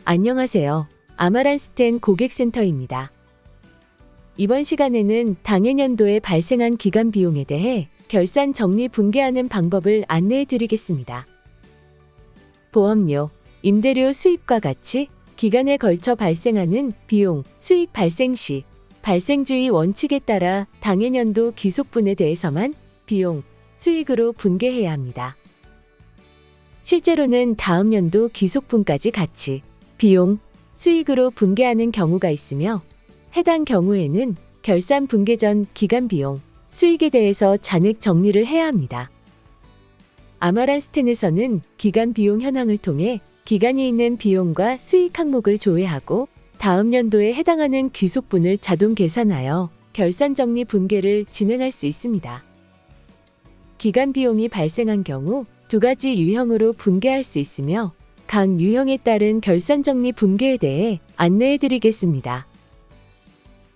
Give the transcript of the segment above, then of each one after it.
안녕하세요. 아마란스텐 고객센터입니다. 이번 시간에는 당해년도에 발생한 기간 비용에 대해 결산 정리 분계하는 방법을 안내해 드리겠습니다. 보험료, 임대료 수입과 같이 기간에 걸쳐 발생하는 비용, 수익 발생 시 발생주의 원칙에 따라 당해년도 귀속분에 대해서만 비용, 수익으로 분계해야 합니다. 실제로는 다음 연도 귀속분까지 같이 비용, 수익으로 분계하는 경우가 있으며 해당 경우에는 결산 분계 전 기간 비용, 수익에 대해서 잔액 정리를 해야 합니다. 아마란스텐에서는 기간 비용 현황을 통해 기간이 있는 비용과 수익 항목을 조회하고 다음 연도에 해당하는 귀속분을 자동 계산하여 결산 정리 분계를 진행할 수 있습니다. 기간 비용이 발생한 경우 두 가지 유형으로 분계할 수 있으며 각 유형에 따른 결산 정리 분계에 대해 안내해 드리겠습니다.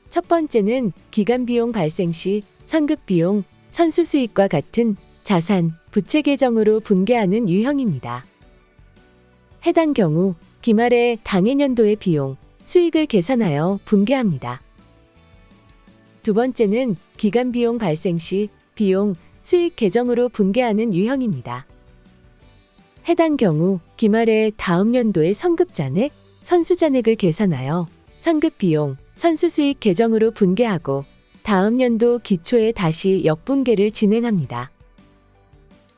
첫 번째는 기간 비용 발생 시 선급 비용, 선수 수익과 같은 자산, 부채 계정으로 분계하는 유형입니다. 해당 경우 기말에 당해년도의 비용, 수익을 계산하여 분계합니다. 두 번째는 기간 비용 발생 시 비용, 수익 계정으로 분계하는 유형입니다. 해당 경우 기말에 다음 연도의 선급 잔액, 선수 잔액을 계산하여 선급 비용, 선수 수익 계정으로 분계하고 다음 연도 기초에 다시 역분계를 진행합니다.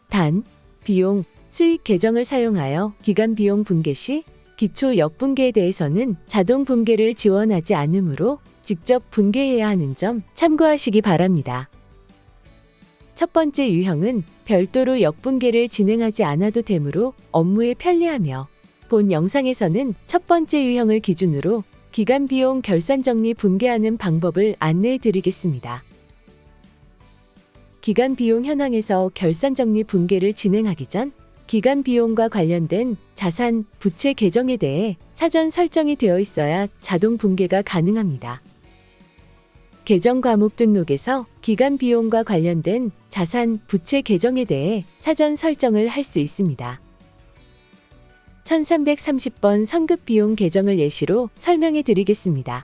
단, 비용, 수익 계정을 사용하여 기간 비용 분계 시 기초 역분계에 대해서는 자동 분계를 지원하지 않으므로 직접 분계해야 하는 점 참고하시기 바랍니다. 첫 번째 유형은 별도로 역분계를 진행하지 않아도 되므로 업무에 편리하며 본 영상에서는 첫 번째 유형을 기준으로 기간 비용 결산 정리 분계하는 방법을 안내해 드리겠습니다. 기간 비용 현황에서 결산 정리 분계를 진행하기 전 기간 비용과 관련된 자산, 부채 계정에 대해 사전 설정이 되어 있어야 자동 분계가 가능합니다. 계정 과목 등록에서 기간 비용과 관련된 자산, 부채 계정에 대해 사전 설정을 할 수 있습니다. 1330번 선급 비용 계정을 예시로 설명해 드리겠습니다.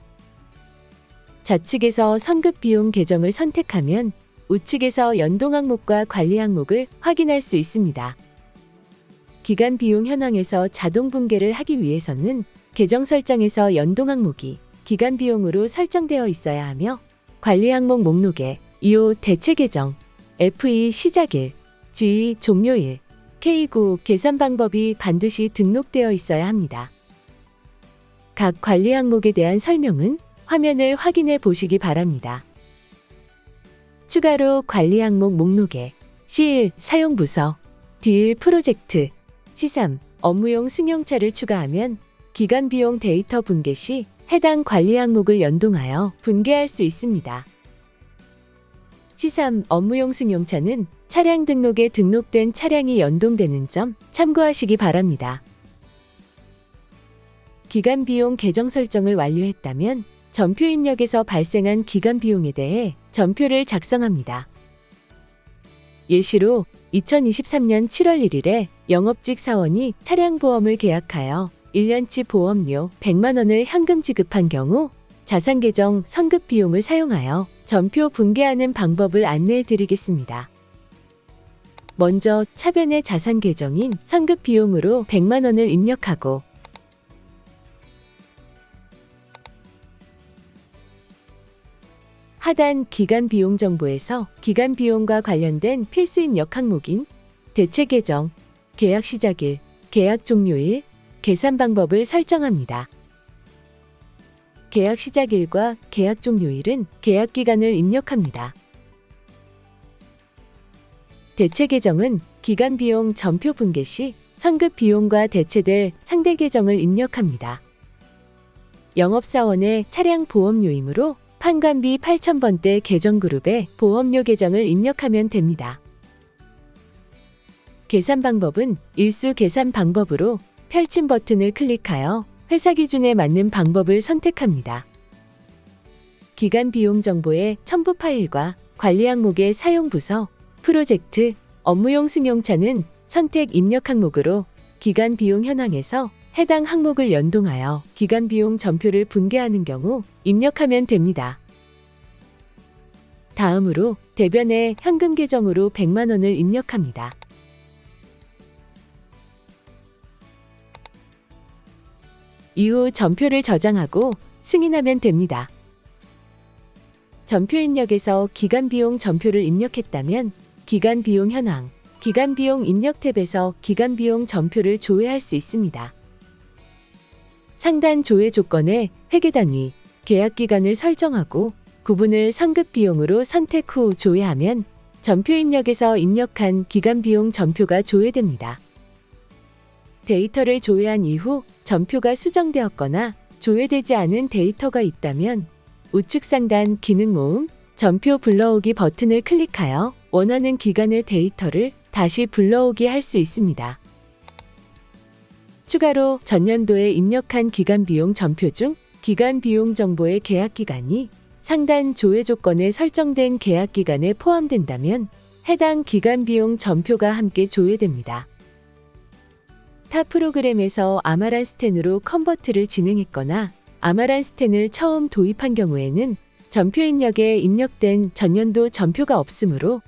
좌측에서 선급 비용 계정을 선택하면 우측에서 연동 항목과 관리 항목을 확인할 수 있습니다. 기간 비용 현황에서 자동 분계를 하기 위해서는 계정 설정에서 연동 항목이 기간 비용으로 설정되어 있어야 하며 관리 항목 목록에 2호 대체 계정, F2 시작일, G2 종료일, K9 계산 방법이 반드시 등록되어 있어야 합니다. 각 관리 항목에 대한 설명은 화면을 확인해 보시기 바랍니다. 추가로 관리 항목 목록에 C1 사용 부서, D1 프로젝트, C3 업무용 승용차를 추가하면 기간 비용 데이터 분계 시 해당 관리 항목을 연동하여 분계할 수 있습니다. C3 업무용 승용차는 차량 등록에 등록된 차량이 연동되는 점 참고하시기 바랍니다. 기간 비용 계정 설정을 완료했다면 전표 입력에서 발생한 기간 비용에 대해 전표를 작성합니다. 예시로 2023년 7월 1일에 영업직 사원이 차량 보험을 계약하여 1년치 보험료 100만 원을 현금 지급한 경우 자산 계정 선급 비용을 사용하여 전표 분계하는 방법을 안내해 드리겠습니다. 먼저 차변의 자산 계정인 선급 비용으로 100만 원을 입력하고 하단 기간 비용 정보에서 기간 비용과 관련된 필수 입력 항목인 대체 계정, 계약 시작일, 계약 종료일, 계산 방법을 설정합니다. 계약 시작일과 계약 종료일은 계약 기간을 입력합니다. 대체 계정은 기간 비용 전표 분계 시 선급 비용과 대체될 상대 계정을 입력합니다. 영업사원의 차량 보험료이므로 판관비 8,000번대 계정 그룹에 보험료 계정을 입력하면 됩니다. 계산 방법은 일수 계산 방법으로 펼침 버튼을 클릭하여 회사 기준에 맞는 방법을 선택합니다. 기간 비용 정보의 첨부 파일과 관리 항목의 사용 부서, 프로젝트, 업무용 승용차는 선택 입력 항목으로 기간 비용 현황에서 해당 항목을 연동하여 기간 비용 전표를 분개하는 경우 입력하면 됩니다. 다음으로 대변에 현금 계정으로 100만 원을 입력합니다. 이후 전표를 저장하고 승인하면 됩니다. 전표 입력에서 기간 비용 전표를 입력했다면 기간 비용 현황, 기간 비용 입력 탭에서 기간 비용 전표를 조회할 수 있습니다. 상단 조회 조건에 회계 단위, 계약 기간을 설정하고 구분을 선급 비용으로 선택 후 조회하면 전표 입력에서 입력한 기간 비용 전표가 조회됩니다. 데이터를 조회한 이후 전표가 수정되었거나 조회되지 않은 데이터가 있다면 우측 상단 기능 모음, 전표 불러오기 버튼을 클릭하여 원하는 기간의 데이터를 다시 불러오기 할 수 있습니다. 추가로 전년도에 입력한 기간 비용 전표 중 기간 비용 정보의 계약 기간이 상단 조회 조건에 설정된 계약 기간에 포함된다면 해당 기간 비용 전표가 함께 조회됩니다. 타 프로그램에서 아마란 스탠으로 컨버트를 진행했거나 아마란 스탠을 처음 도입한 경우에는 전표 입력에 입력된 전년도 전표가 없으므로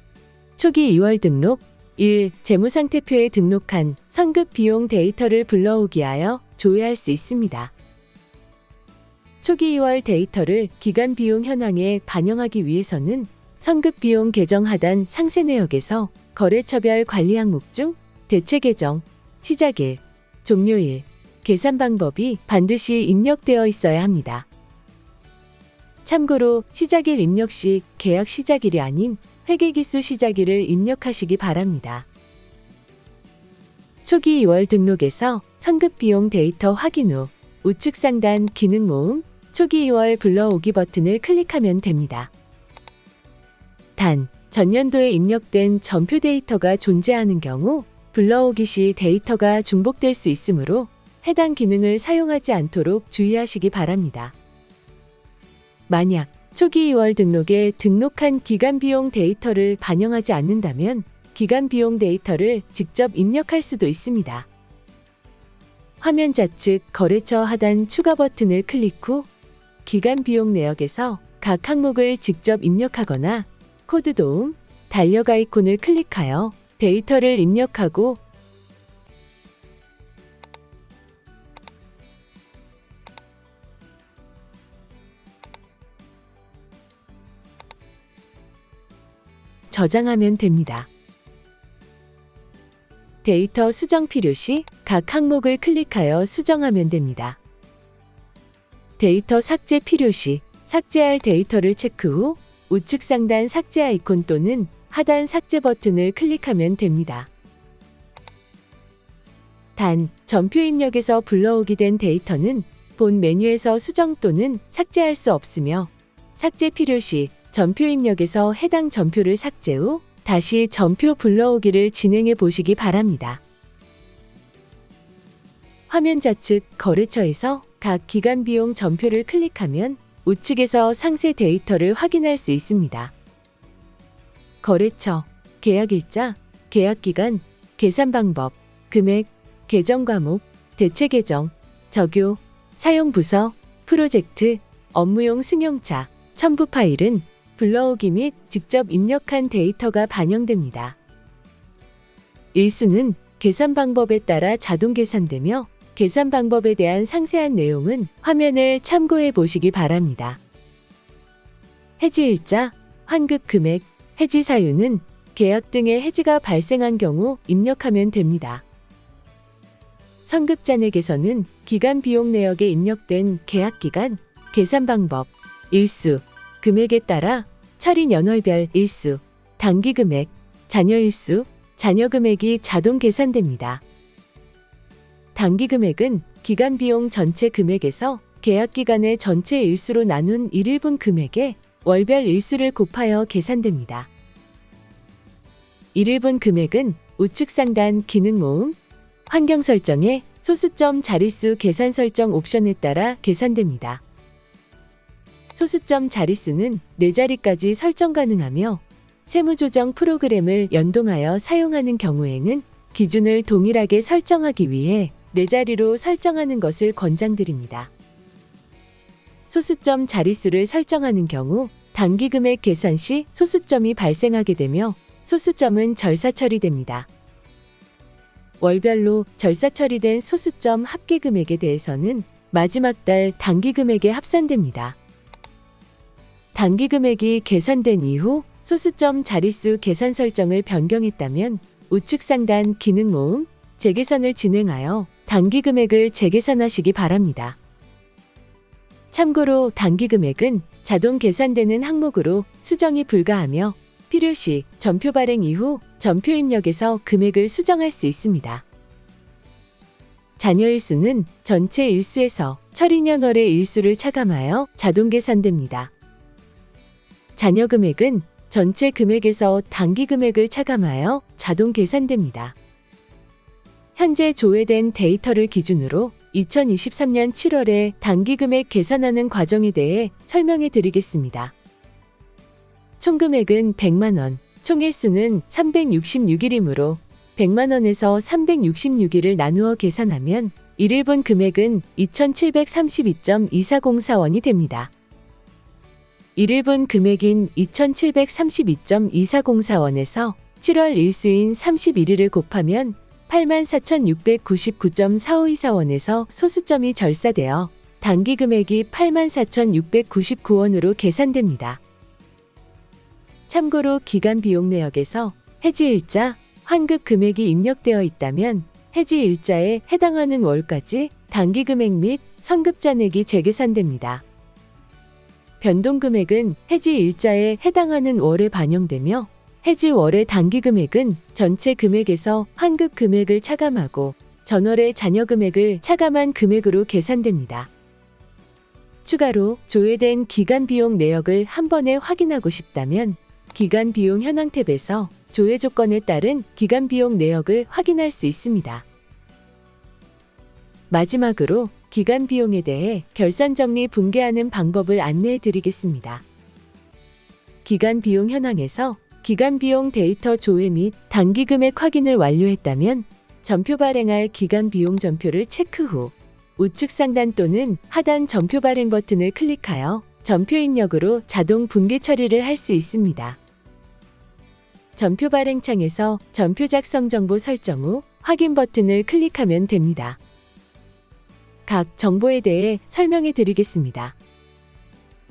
초기 2월 등록 1. 재무상태표에 등록한 선급 비용 데이터를 불러오기 하여 조회할 수 있습니다. 초기 2월 데이터를 기간 비용 현황에 반영하기 위해서는 선급 비용 계정 하단 상세 내역에서 거래처별 관리 항목 중 대체 계정, 시작일, 종료일, 계산 방법이 반드시 입력되어 있어야 합니다. 참고로 시작일 입력 시 계약 시작일이 아닌 회계기수 시작일을 입력하시기 바랍니다. 초기 2월 등록에서 선급 비용 데이터 확인 후 우측 상단 기능 모음, 초기 2월 불러오기 버튼을 클릭하면 됩니다. 단, 전년도에 입력된 전표 데이터가 존재하는 경우 불러오기 시 데이터가 중복될 수 있으므로 해당 기능을 사용하지 않도록 주의하시기 바랍니다. 만약 초기 2월 등록에 등록한 기간 비용 데이터를 반영하지 않는다면 기간 비용 데이터를 직접 입력할 수도 있습니다. 화면 좌측 거래처 하단 추가 버튼을 클릭 후 기간 비용 내역에서 각 항목을 직접 입력하거나 코드 도움, 달력 아이콘을 클릭하여 데이터를 입력하고 저장하면 됩니다. 데이터 수정 필요 시 각 항목을 클릭하여 수정하면 됩니다. 데이터 삭제 필요 시 삭제할 데이터를 체크 후 우측 상단 삭제 아이콘 또는 하단 삭제 버튼을 클릭하면 됩니다. 단, 전표 입력에서 불러오게 된 데이터는 본 메뉴에서 수정 또는 삭제할 수 없으며 삭제 필요 시 전표 입력에서 해당 전표를 삭제 후 다시 전표 불러오기를 진행해 보시기 바랍니다. 화면 좌측 거래처에서 각 기간 비용 전표를 클릭하면 우측에서 상세 데이터를 확인할 수 있습니다. 거래처, 계약일자, 계약기간, 계산 방법, 금액, 계정 과목, 대체 계정, 적요, 사용 부서, 프로젝트, 업무용 승용차, 첨부 파일은 불러오기 및 직접 입력한 데이터가 반영됩니다. 일수는 계산 방법에 따라 자동 계산되며 계산 방법에 대한 상세한 내용은 화면을 참고해 보시기 바랍니다. 해지일자, 환급 금액, 해지 사유는 계약 등의 해지가 발생한 경우 입력하면 됩니다. 선급 잔액에서는 기간 비용 내역에 입력된 계약 기간, 계산 방법, 일수, 금액에 따라 처리 연월별 일수, 단기 금액, 잔여 일수, 잔여 금액이 자동 계산됩니다. 단기 금액은 기간 비용 전체 금액에서 계약 기간의 전체 일수로 나눈 1일분 금액에 월별 일수를 곱하여 계산됩니다. 1일분 금액은 우측 상단 기능 모음, 환경 설정에 소수점 자릿수 계산 설정 옵션에 따라 계산됩니다. 소수점 자릿수는 4자리까지 설정 가능하며 세무조정 프로그램을 연동하여 사용하는 경우에는 기준을 동일하게 설정하기 위해 네 자리로 설정하는 것을 권장드립니다. 소수점 자릿수를 설정하는 경우 단기금액 계산 시 소수점이 발생하게 되며 소수점은 절사 처리됩니다. 월별로 절사 처리된 소수점 합계금액에 대해서는 마지막 달 단기금액에 합산됩니다. 단기금액이 계산된 이후 소수점 자릿수 계산 설정을 변경했다면 우측 상단 기능 모음, 재계산을 진행하여 단기금액을 재계산하시기 바랍니다. 참고로 단기금액은 자동 계산되는 항목으로 수정이 불가하며 필요시 전표 발행 이후 전표 입력에서 금액을 수정할 수 있습니다. 잔여 일수는 전체 일수에서 처리년월의 일수를 차감하여 자동 계산됩니다. 잔여 금액은 전체 금액에서 단기 금액을 차감하여 자동 계산됩니다. 현재 조회된 데이터를 기준으로 2023년 7월에 단기 금액 계산하는 과정에 대해 설명해 드리겠습니다. 총 금액은 100만원, 총 일수는 366일이므로 100만원에서 366일을 나누어 계산하면 1일분 금액은 2732.2404원이 됩니다. 1일분 금액인 2732.2404원에서 7월 일수인 31일을 곱하면 84,699.4524원에서 소수점이 절사되어 단기 금액이 84,699원으로 계산됩니다. 참고로 기간 비용 내역에서 해지일자, 환급 금액이 입력되어 있다면 해지일자에 해당하는 월까지 단기 금액 및 선급잔액이 재계산됩니다. 변동 금액은 해지일자에 해당하는 월에 반영되며 해지월의 단기 금액은 전체 금액에서 환급 금액을 차감하고 전월의 잔여 금액을 차감한 금액으로 계산됩니다. 추가로 조회된 기간 비용 내역을 한 번에 확인하고 싶다면 기간 비용 현황 탭에서 조회 조건에 따른 기간 비용 내역을 확인할 수 있습니다. 마지막으로 기간 비용에 대해 결산 정리 분개하는 방법을 안내해 드리겠습니다. 기간 비용 현황에서 기간 비용 데이터 조회 및 단기 금액 확인을 완료했다면 전표 발행할 기간 비용 전표를 체크 후 우측 상단 또는 하단 전표 발행 버튼을 클릭하여 전표 입력으로 자동 분개 처리를 할 수 있습니다. 전표 발행 창에서 전표 작성 정보 설정 후 확인 버튼을 클릭하면 됩니다. 각 정보에 대해 설명해 드리겠습니다.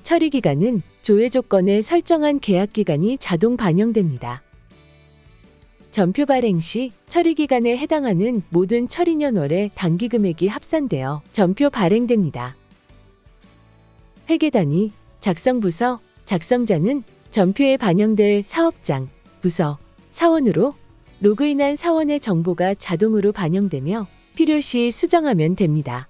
처리 기간은 조회 조건에 설정한 계약 기간이 자동 반영됩니다. 전표 발행 시 처리 기간에 해당하는 모든 처리년월의 단기 금액이 합산되어 전표 발행됩니다. 회계 단위, 작성 부서, 작성자는 전표에 반영될 사업장, 부서, 사원으로 로그인한 사원의 정보가 자동으로 반영되며 필요시 수정하면 됩니다.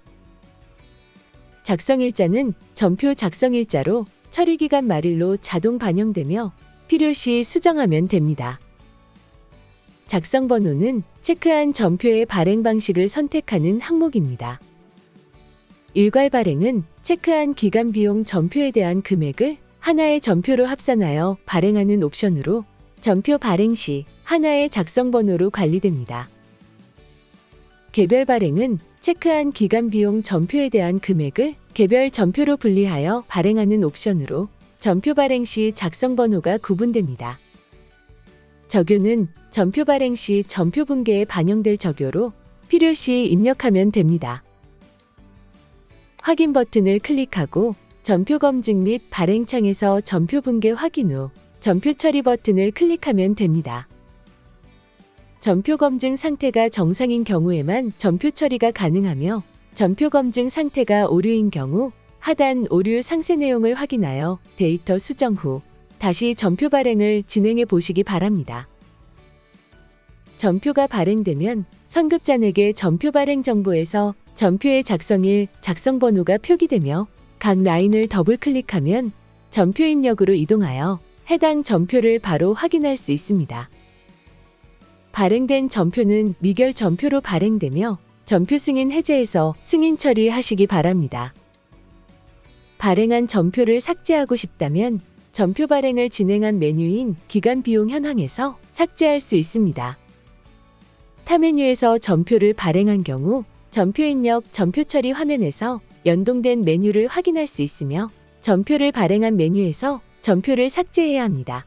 작성일자는 전표 작성일자로 처리기간 말일로 자동 반영되며 필요시 수정하면 됩니다. 작성번호는 체크한 전표의 발행 방식을 선택하는 항목입니다. 일괄 발행은 체크한 기간 비용 전표에 대한 금액을 하나의 전표로 합산하여 발행하는 옵션으로 전표 발행 시 하나의 작성번호로 관리됩니다. 개별 발행은 체크한 기간 비용 전표에 대한 금액을 개별 전표로 분리하여 발행하는 옵션으로 전표 발행 시 작성번호가 구분됩니다. 적요는 전표 발행 시 전표 분계에 반영될 적요로 필요시 입력하면 됩니다. 확인 버튼을 클릭하고 전표 검증 및 발행 창에서 전표 분계 확인 후 전표 처리 버튼을 클릭하면 됩니다. 전표 검증 상태가 정상인 경우에만 전표 처리가 가능하며 전표 검증 상태가 오류인 경우 하단 오류 상세 내용을 확인하여 데이터 수정 후 다시 전표 발행을 진행해 보시기 바랍니다. 전표가 발행되면 선급잔액의 전표 발행 정보에서 전표의 작성일, 작성번호가 표기되며 각 라인을 더블 클릭하면 전표 입력으로 이동하여 해당 전표를 바로 확인할 수 있습니다. 발행된 전표는 미결 전표로 발행되며 전표 승인 해제해서 승인 처리하시기 바랍니다. 발행한 전표를 삭제하고 싶다면 전표 발행을 진행한 메뉴인 기간 비용 현황에서 삭제할 수 있습니다. 타 메뉴에서 전표를 발행한 경우 전표 입력, 전표 처리 화면에서 연동된 메뉴를 확인할 수 있으며 전표를 발행한 메뉴에서 전표를 삭제해야 합니다.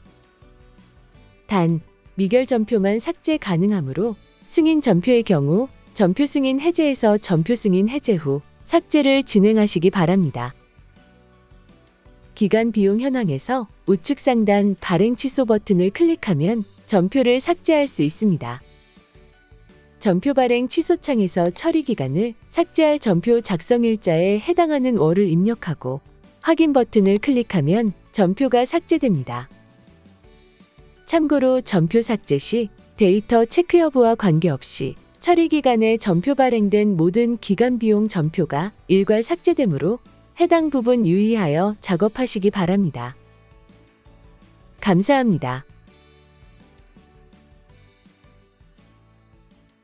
단, 미결 전표만 삭제 가능하므로 승인 전표의 경우 전표 승인 해제에서 전표 승인 해제 후 삭제를 진행하시기 바랍니다. 기간 비용 현황에서 우측 상단 발행 취소 버튼을 클릭하면 전표를 삭제할 수 있습니다. 전표 발행 취소 창에서 처리 기간을 삭제할 전표 작성일자에 해당하는 월을 입력하고 확인 버튼을 클릭하면 전표가 삭제됩니다. 참고로 전표 삭제 시 데이터 체크 여부와 관계없이 처리 기간에 전표 발행된 모든 기간 비용 전표가 일괄 삭제되므로 해당 부분 유의하여 작업하시기 바랍니다. 감사합니다.